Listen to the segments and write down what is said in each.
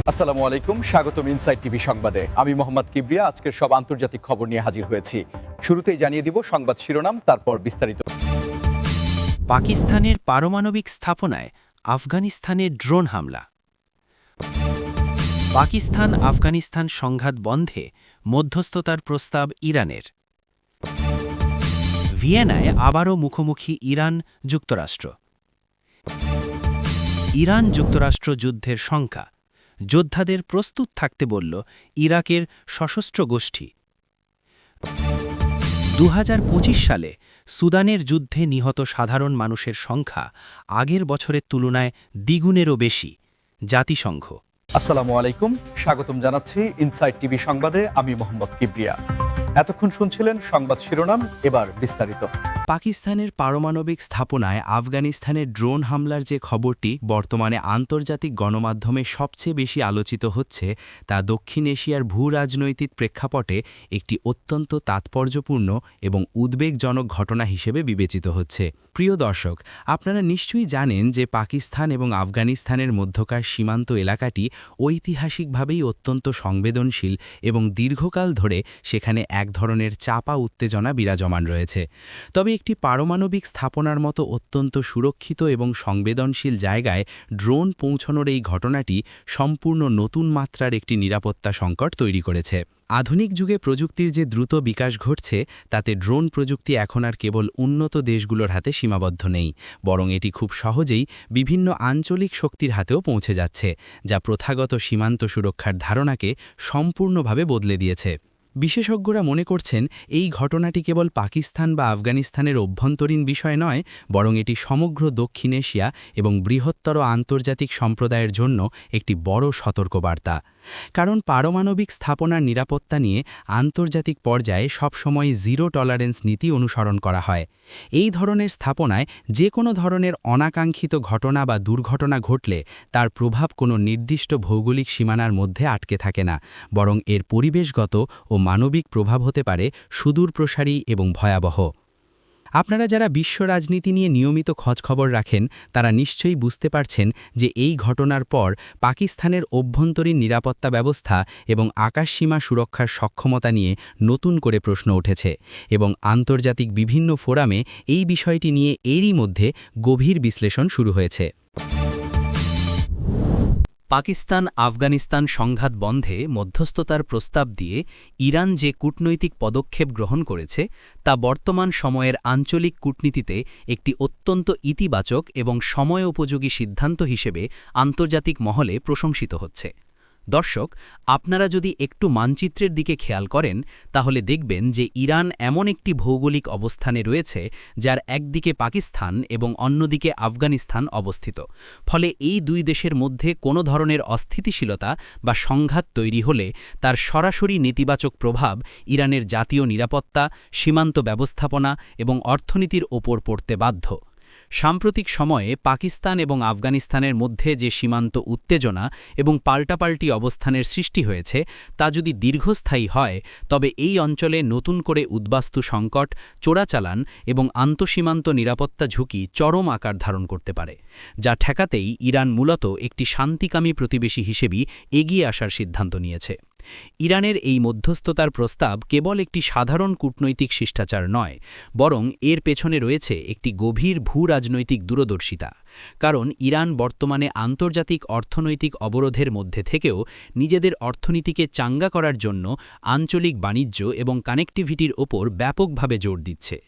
আসসালামু আলাইকুম, স্বাগতম ইনসাইট টিভি সংবাদে। আমি মোহাম্মদ কিবরিয়া আজকের সব আন্তর্জাতিক খবর নিয়ে হাজির হয়েছি। শুরুতেই জানিয়ে দিব সংবাদ শিরোনাম, তারপর বিস্তারিত। পাকিস্তানের পারমাণবিক স্থাপনায় আফগানিস্তানের ড্রোন হামলা। পাকিস্তান আফগানিস্তান সংঘাত বন্ধে মধ্যস্থতার প্রস্তাব ইরানের। ভিয়েনায় আবারও মুখোমুখি ইরান যুক্তরাষ্ট্র। ইরান যুক্তরাষ্ট্র যুদ্ধের শঙ্কা, যোদ্ধাদের প্রস্তুত থাকতে বলল ইরাকের সশস্ত্র গোষ্ঠী। ২০২৫ সালে সুদানের যুদ্ধে নিহত সাধারণ মানুষের সংখ্যা আগের বছরের তুলনায় দ্বিগুণেরও বেশি, জাতিসংঘ। আসসালামু আলাইকুম, স্বাগতম জানাচ্ছি ইনসাইট টিভি সংবাদে। আমি মোহাম্মদ কিবরিয়া। এতক্ষণ শুনছিলেন সংবাদ শিরোনাম, এবার বিস্তারিত। পাকিস্তানের পারমাণবিক স্থাপনায় আফগানিস্তানের ড্রোন হামলার যে খবরটি বর্তমানে আন্তর্জাতিক গণমাধ্যমে সবচেয়ে বেশি আলোচিত হচ্ছে, তা দক্ষিণ এশিয়ার ভূ-রাজনৈতিক প্রেক্ষাপটে একটি অত্যন্ত তাৎপর্যপূর্ণ এবং উদ্বেগজনক ঘটনা হিসেবে বিবেচিত হচ্ছে। প্রিয় দর্শক, আপনারা নিশ্চয়ই জানেন যে পাকিস্তান এবং আফগানিস্তানের মধ্যকার সীমান্ত এলাকাটি ঐতিহাসিকভাবেই অত্যন্ত সংবেদনশীল এবং দীর্ঘকাল ধরে সেখানে এক ধরনের চাপা উত্তেজনা বিরাজমান রয়েছে। তবে একটি পারমাণবিক স্থাপনার মতো অত্যন্ত সুরক্ষিত এবং সংবেদনশীল জায়গায় ড্রোন পৌঁছানোর এই ঘটনাটি সম্পূর্ণ নতুন মাত্রার একটি নিরাপত্তা সংকট তৈরি করেছে। আধুনিক যুগে প্রযুক্তির যে দ্রুত বিকাশ ঘটছে, তাতে ড্রোন প্রযুক্তি এখন আর কেবল উন্নত দেশগুলোর হাতে সীমাবদ্ধ নেই, বরং এটি খুব সহজেই বিভিন্ন আঞ্চলিক শক্তির হাতেও পৌঁছে যাচ্ছে, যা প্রথাগত সীমান্ত সুরক্ষার ধারণাকে সম্পূর্ণভাবে বদলে দিয়েছে। বিশেষজ্ঞরা মনে করছেন এই ঘটনাটি কেবল পাকিস্তান বা আফগানিস্তানের অভ্যন্তরীণ বিষয় নয়, বরং এটি সমগ্র দক্ষিণ এশিয়া এবং বৃহত্তর আন্তর্জাতিক সম্প্রদায়ের জন্য একটি বড় সতর্কবার্তা। কারণ পারমাণবিক স্থাপনার নিরাপত্তা নিয়ে আন্তর্জাতিক পর্যায়ে সবসময় জিরো টলারেন্স নীতি অনুসরণ করা হয়। এই ধরনের স্থাপনায় যে কোনো ধরনের অনাকাঙ্ক্ষিত ঘটনা বা দুর্ঘটনা ঘটলে তার প্রভাব কোনো নির্দিষ্ট ভৌগোলিক সীমানার মধ্যে আটকে থাকে না, বরং এর পরিবেশগত ও মানবিক প্রভাব হতে পারে সুদূরপ্রসারী এবং ভয়াবহ। আপনারা যারা বিশ্ব রাজনীতি নিয়ে নিয়মিত খোঁজখবর রাখেন, তারা নিশ্চয়ই বুঝতে পারছেন যে এই ঘটনার পর পাকিস্তানের অভ্যন্তরীণ নিরাপত্তা ব্যবস্থা এবং আকাশসীমা সুরক্ষার সক্ষমতা নিয়ে নতুন করে প্রশ্ন উঠেছে, এবং আন্তর্জাতিক বিভিন্ন ফোরামে এই বিষয়টি নিয়ে এরই মধ্যে গভীর বিশ্লেষণ শুরু হয়েছে। পাকিস্তান আফগানিস্তান সংঘাত বন্ধে মধ্যস্থতার প্রস্তাব দিয়ে ইরান যে কূটনৈতিক পদক্ষেপ গ্রহণ করেছে, তা বর্তমান সময়ের আঞ্চলিক কূটনীতিতে একটি অত্যন্ত ইতিবাচক এবং সময়োপযোগী সিদ্ধান্ত হিসেবে আন্তর্জাতিক মহলে প্রশংসিত হচ্ছে। দর্শক, আপনারা যদি একটু মানচিত্রের দিকে খেয়াল করেন, তাহলে দেখবেন যে ইরান এমন একটি ভৌগোলিক অবস্থানে রয়েছে যার একদিকে পাকিস্তান এবং অন্যদিকে আফগানিস্তান অবস্থিত। ফলে এই দুই দেশের মধ্যে কোনো ধরনের অস্থিতিশীলতা বা সংঘাত তৈরি হলে তার সরাসরি নেতিবাচক প্রভাব ইরানের জাতীয় নিরাপত্তা, সীমান্ত ব্যবস্থাপনা এবং অর্থনীতির ওপর পড়তে বাধ্য। সাম্প্রতিক সময়ে পাকিস্তান এবং আফগানিস্তানের মধ্যে যে সীমান্ত উত্তেজনা এবং পাল্টাপাল্টি অবস্থানের সৃষ্টি হয়েছে, তা যদি দীর্ঘস্থায়ী হয়, তবে এই অঞ্চলে নতুন করে উদ্বাস্তু সংকট, চোরাচালান এবং আন্তঃসীমান্ত নিরাপত্তা ঝুঁকি চরম আকার ধারণ করতে পারে, যা ঠেকাতেই ইরান মূলত একটি শান্তিকামী প্রতিবেশী হিসেবেই এগিয়ে আসার সিদ্ধান্ত নিয়েছে। ইরানের এই মধ্যস্থতার প্রস্তাব কেবল একটি সাধারণ কূটনৈতিক শিষ্টাচার নয়, বরং এর পেছনে রয়েছে একটি গভীর ভূ-রাজনৈতিক দূরদর্শিতা। কারণ ইরান বর্তমানে আন্তর্জাতিক অর্থনৈতিক অবরোধের মধ্যে থেকেও নিজেদের অর্থনীতিকে চাঙ্গা করার জন্য আঞ্চলিক বাণিজ্য এবং কানেক্টিভিটির ওপর ব্যাপকভাবে জোর দিচ্ছে।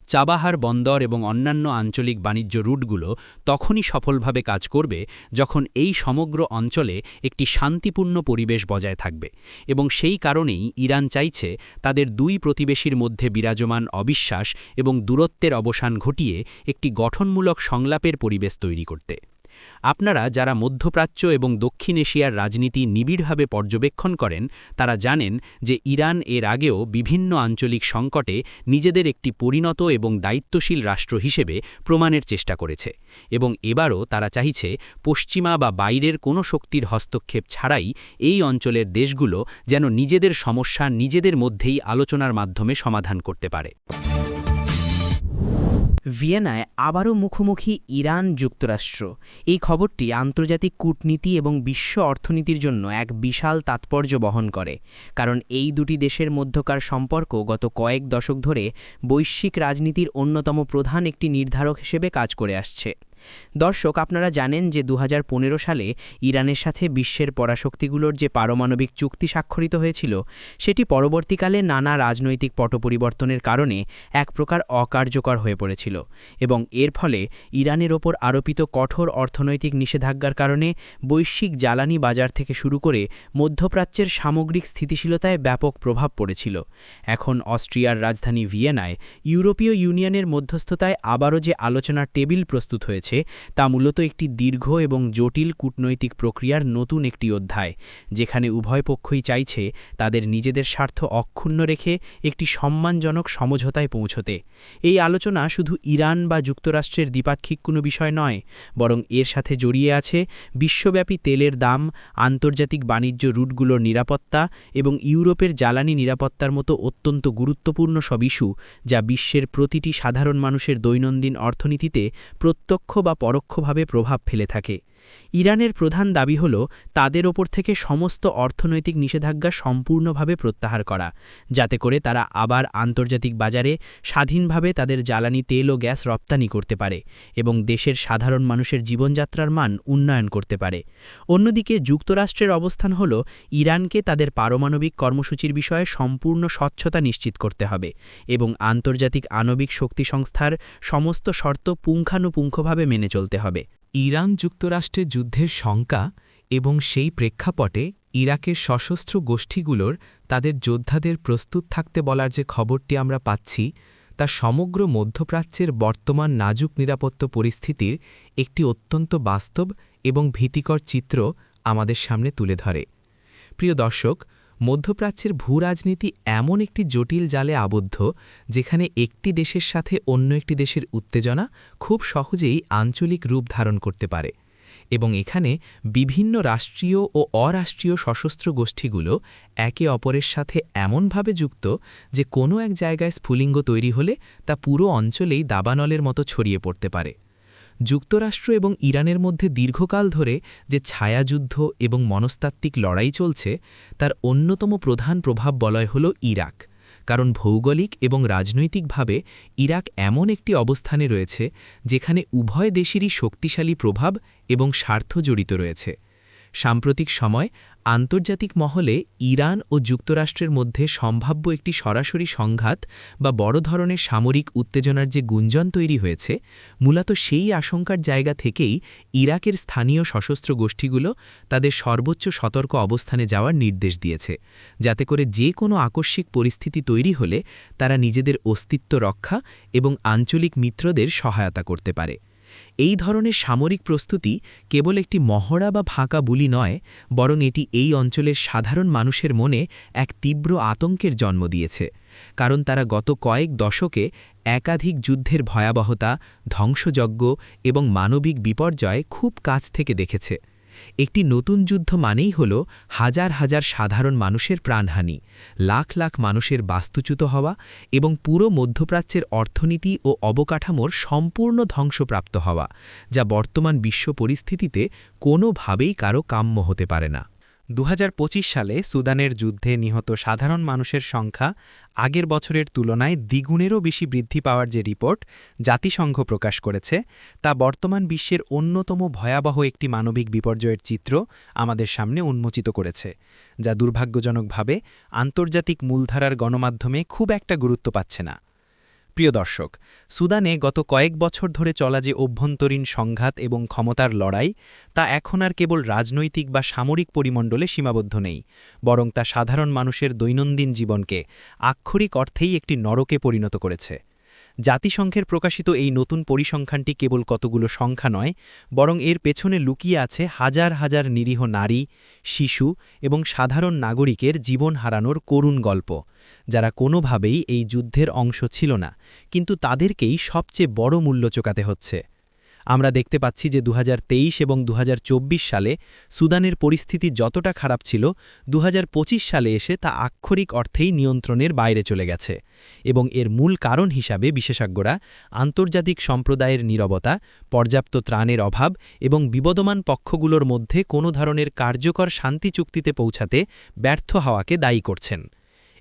চাবাহার বন্দর এবং অন্যান্য আঞ্চলিক বাণিজ্য রুটগুলো তখনই সফলভাবে কাজ করবে যখন এই সমগ্র অঞ্চলে একটি শান্তিপূর্ণ পরিবেশ বজায় থাকবে, এবং সেই কারণেই ইরান চাইছে তাদের দুই প্রতিবেশীর মধ্যে বিরাজমান অবিশ্বাস এবং দূরত্বের অবসান ঘটিয়ে একটি গঠনমূলক সংলাপের পরিবেশ তৈরি করতে। আপনারা যারা মধ্যপ্রাচ্য এবং দক্ষিণ এশিয়ার রাজনীতি নিবিড়ভাবে পর্যবেক্ষণ করেন, তারা জানেন যে ইরান এর আগেও বিভিন্ন আঞ্চলিক সংকটে নিজেদের একটি পরিণত এবং দায়িত্বশীল রাষ্ট্র হিসেবে প্রমাণের চেষ্টা করেছে, এবং এবারও তারা চাইছে পশ্চিমা বা বাইরের কোনো শক্তির হস্তক্ষেপ ছাড়াই এই অঞ্চলের দেশগুলো যেন নিজেদের সমস্যা নিজেদের মধ্যেই আলোচনার মাধ্যমে সমাধান করতে পারে। ভিয়েনায় আবারও মুখোমুখি ইরান যুক্তরাষ্ট্র। এই খবরটি আন্তর্জাতিক কূটনীতি এবং বিশ্ব অর্থনীতির জন্য এক বিশাল তাৎপর্য বহন করে, কারণ এই দুটি দেশের মধ্যকার সম্পর্ক গত কয়েক দশক ধরে বৈশ্বিক রাজনীতির অন্যতম প্রধান একটি নির্ধারক হিসেবে কাজ করে আসছে। দর্শক, আপনারা জানেন যে 2015 সালে ইরানের সাথে বিশ্বের পরাশক্তিগুলোর যে পারমাণবিক চুক্তি স্বাক্ষরিত হয়েছিল, সেটি পরবর্তীকালে নানা রাজনৈতিক পটপরিবর্তনের কারণে এক প্রকার অকার্যকর হয়ে পড়েছিল এবং এর ফলে ইরানের ওপর আরোপিত কঠোর অর্থনৈতিক নিষেধাজ্ঞার কারণে বৈশ্বিক জ্বালানি বাজার থেকে শুরু করে মধ্যপ্রাচ্যের সামগ্রিক স্থিতিশীলতায় ব্যাপক প্রভাব পড়েছিল। এখন অস্ট্রিয়ার রাজধানী ভিয়েনায় ইউরোপীয় ইউনিয়নের মধ্যস্থতায় আবারও যে আলোচনার টেবিল প্রস্তুত হয়েছে, তা মূলত একটি দীর্ঘ এবং জটিল কূটনৈতিক প্রক্রিয়ার নতুন একটি অধ্যায়, যেখানে উভয় পক্ষই চাইছে তাদের নিজেদের স্বার্থ অক্ষুণ্ণ রেখে একটি সম্মানজনক সমঝোতায় পৌঁছতে। এই আলোচনা শুধু ইরান বা যুক্তরাষ্ট্রের দ্বিপাক্ষিক কোনো বিষয় নয়, বরং এর সাথে জড়িয়ে আছে বিশ্বব্যাপী তেলের দাম, আন্তর্জাতিক বাণিজ্য রুটগুলোর নিরাপত্তা এবং ইউরোপের জ্বালানি নিরাপত্তার মতো অত্যন্ত গুরুত্বপূর্ণ সব ইস্যু, যা বিশ্বের প্রতিটি সাধারণ মানুষের দৈনন্দিন অর্থনীতিতে প্রত্যক্ষ বা পরোক্ষভাবে প্রভাব ফেলে থাকে। ইরানের প্রধান দাবি হল তাদের ওপর থেকে সমস্ত অর্থনৈতিক নিষেধাজ্ঞা সম্পূর্ণভাবে প্রত্যাহার করা, যাতে করে তারা আবার আন্তর্জাতিক বাজারে স্বাধীনভাবে তাদের জ্বালানি তেল ও গ্যাস রপ্তানি করতে পারে এবং দেশের সাধারণ মানুষের জীবনযাত্রার মান উন্নয়ন করতে পারে। অন্যদিকে যুক্তরাষ্ট্রের অবস্থান হল ইরানকে তাদের পারমাণবিক কর্মসূচির বিষয়ে সম্পূর্ণ স্বচ্ছতা নিশ্চিত করতে হবে এবং আন্তর্জাতিক আণবিক শক্তি সংস্থার সমস্ত শর্ত পুঙ্খানুপুঙ্খভাবে মেনে চলতে হবে। ইরান যুক্তরাষ্ট্রের যুদ্ধের শঙ্কা এবং সেই প্রেক্ষাপটে ইরাকের সশস্ত্র গোষ্ঠীগুলোর তাদের যোদ্ধাদের প্রস্তুত থাকতে বলার যে খবরটি আমরা পাচ্ছি, তা সমগ্র মধ্যপ্রাচ্যের বর্তমান নাজুক নিরাপত্তা পরিস্থিতির একটি অত্যন্ত বাস্তব এবং ভীতিকর চিত্র আমাদের সামনে তুলে ধরে। প্রিয় দর্শক, মধ্যপ্রাচ্যের ভূরাজনীতি এমন একটি জটিল জালে আবদ্ধ, যেখানে একটি দেশের সাথে অন্য একটি দেশের উত্তেজনা খুব সহজেই আঞ্চলিক রূপ ধারণ করতে পারে এবং এখানে বিভিন্ন রাষ্ট্রীয় ও অরাষ্ট্রীয় সশস্ত্র গোষ্ঠীগুলো একে অপরের সাথে এমনভাবে যুক্ত যে কোনো এক জায়গায় স্ফুলিঙ্গ তৈরি হলে তা পুরো অঞ্চলেই দাবানলের মতো ছড়িয়ে পড়তে পারে। যুক্তরাষ্ট্র এবং ইরানের মধ্যে দীর্ঘকাল ধরে যে ছায়াযুদ্ধ এবং মনস্তাত্ত্বিক লড়াই চলছে, তার অন্যতম প্রধান প্রভাব বলয় হল ইরাক, কারণ ভৌগোলিক এবং রাজনৈতিকভাবে ইরাক এমন একটি অবস্থানে রয়েছে যেখানে উভয় দেশেরই শক্তিশালী প্রভাব এবং স্বার্থ জড়িত রয়েছে। সাম্প্রতিক সময় আন্তর্জাতিক মহলে ইরান ও যুক্তরাষ্ট্রের মধ্যে সম্ভাব্য একটি সরাসরি সংঘাত বা বড় ধরনের সামরিক উত্তেজনার যে গুঞ্জন তৈরি হয়েছে, মূলত সেই আশঙ্কার জায়গা থেকেই ইরাকের স্থানীয় সশস্ত্র গোষ্ঠীগুলো তাদের সর্বোচ্চ সতর্ক অবস্থানে যাওয়ার নির্দেশ দিয়েছে, যাতে করে যে কোনো আকস্মিক পরিস্থিতি তৈরি হলে তারা নিজেদের অস্তিত্ব রক্ষা এবং আঞ্চলিক মিত্রদের সহায়তা করতে পারে। এই ধরনের সামরিক প্রস্তুতি কেবল একটি মহড়া বা ফাঁকা বুলি নয়, বরং এটি এই অঞ্চলের সাধারণ মানুষের মনে এক তীব্র আতঙ্কের জন্ম দিয়েছে, কারণ তারা গত কয়েক দশকে একাধিক যুদ্ধের ভয়াবহতা, ধ্বংসযজ্ঞ এবং মানবিক বিপর্যয় খুব কাছ থেকে দেখেছে। একটি নতুন যুদ্ধ মানেই হল হাজার হাজার সাধারণ মানুষের প্রাণহানি, লাখ লাখ মানুষের বাস্তুচ্যুত হওয়া এবং পুরো মধ্যপ্রাচ্যের অর্থনীতি ও অবকাঠামোর সম্পূর্ণ ধ্বংসপ্রাপ্ত হওয়া, যা বর্তমান বিশ্ব পরিস্থিতিতে কোনোভাবেই কারো কাম্য হতে পারে না। 2025 সালে সুদানের যুদ্ধে নিহত সাধারণ মানুষের সংখ্যা আগের বছরের তুলনায় দ্বিগুণেরও বেশি বৃদ্ধি পাওয়ার যে রিপোর্ট জাতিসংঘ প্রকাশ করেছে, তা বর্তমান বিশ্বের অন্যতম ভয়াবহ একটি মানবিক বিপর্যয়ের চিত্র আমাদের সামনে উন্মোচিত করেছে, যা দুর্ভাগ্যজনকভাবে আন্তর্জাতিক মূলধারার গণমাধ্যমে খুব একটা গুরুত্ব পাচ্ছে না। প্রিয় দর্শক, সুদানে গত কয়েক বছর ধরে চলা যে অভ্যন্তরীণ সংঘাত এবং ক্ষমতার লড়াই, তা এখন আর কেবল রাজনৈতিক বা সামরিক পরিমণ্ডলে সীমাবদ্ধ নেই, বরং তা সাধারণ মানুষের দৈনন্দিন জীবনকে আক্ষরিক অর্থেই একটি নরকে পরিণত করেছে। জাতিসংঘের প্রকাশিত এই নতুন পরিসংখ্যানটি কেবল কতগুলো সংখ্যা নয়, বরং এর পেছনে লুকিয়ে আছে হাজার হাজার নিরীহ নারী, শিশু এবং সাধারণ নাগরিকের জীবন হারানোর করুণ গল্প, যারা কোনোভাবেই এই যুদ্ধের অংশ ছিল না, কিন্তু তাদেরকেই সবচেয়ে বড় মূল্য চোকাতে হচ্ছে। আমরা দেখতে পাচ্ছি যে 2023 এবং 2024 সালে সুদানের পরিস্থিতি যতটা খারাপ ছিল 2025 সালে এসে তা আক্ষরিক অর্থেই নিয়ন্ত্রণের বাইরে চলে গেছে এবং এর মূল কারণ হিসাবে বিশেষজ্ঞরা আন্তর্জাতিক সম্প্রদায়ের নীরবতা, পর্যাপ্ত ত্রাণের অভাব এবং বিবদমান পক্ষগুলোর মধ্যে কোনো ধরনের কার্যকর শান্তি চুক্তিতে পৌঁছাতে ব্যর্থ হওয়াকে দায়ী করছেন।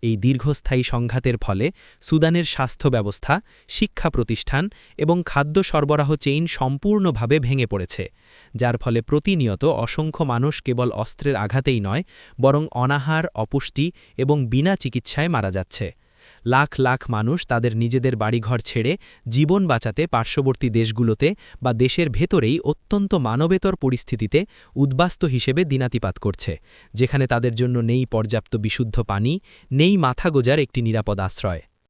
এই দীর্ঘস্থায়ী সংঘাতের ফলে সুদানের স্বাস্থ্য ব্যবস্থা, শিক্ষা প্রতিষ্ঠান এবং খাদ্য সরবরাহ চেইন সম্পূর্ণভাবে ভেঙে পড়েছে, যার ফলে প্রতিনিয়ত অসংখ্য মানুষ কেবল অস্ত্রের আঘাতেই নয় বরং অনাহার, অপুষ্টি এবং বিনা চিকিৎসায় মারা যাচ্ছে। লাখ লাখ মানুষ তাদের নিজেদের বাড়িঘর ছেড়ে জীবন বাঁচাতে পার্শ্ববর্তী দেশগুলোতে বা দেশের ভেতরেই অত্যন্ত মানবেতর পরিস্থিতিতে উদ্বাস্তু হিসেবে দিনাতিপাত করছে, যেখানে তাদের জন্য নেই পর্যাপ্ত বিশুদ্ধ পানি, নেই মাথা গোজার একটি নিরাপদ আশ্রয়।